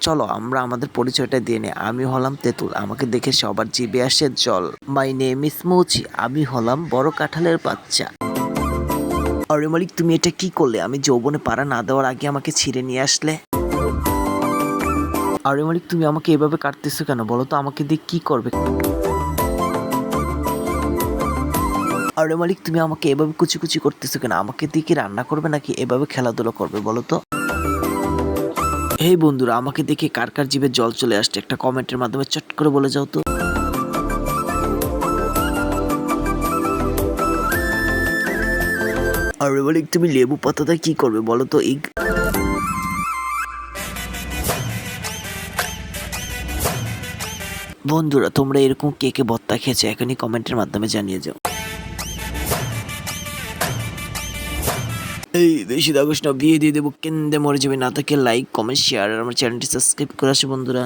চলো আমরা আমাদের পরিচয়টা দিয়ে নিই। আমি হলাম তেঁতুল, আমাকে দেখে সবার জিভে আসে জল। মাই নেম ইজ মৌচি, আমি হলাম বড় কাঁঠালের বাচ্চা। আরে মালিক, তুমি এটা কি করলে? আমি যৌবনে পাড়া না দেওয়ার আগে আমাকে ছিঁড়ে নিয়ে আসলে। আরে মালিক, তুমি আমাকে এভাবে কাটতেছো কেন বলো তো? আমাকে দিয়ে কি করবে? আরে মালিক, তুমি আমাকে এভাবে কুচি কুচি করতেছো কেন? আমাকে দিয়ে কি রান্না করবে নাকি এভাবে খেলাধুলা করবে বলো তো? এই বন্ধুরা, আমাকে দেখে কার কার জিভে জল চলে আসছে একটা কমেন্টের মাধ্যমে চট করে বলে যাও তো। আরে মালিক, তুমি লেবু পাতাটা কি করবে বলো তো? বন্ধুরা, তোমরা এরকম কে কে ভর্তা খেয়েছো এখনই কমেন্টের মাধ্যমে জানিয়ে যাও। এই বেশি দাগস না, বিয়ে দিয়ে দেবো, কেন্দে মরে যাবে না। তাকে লাইক কমেন্ট শেয়ার আর আমার চ্যানেলটি সাবস্ক্রাইব করে আসো বন্ধুরা।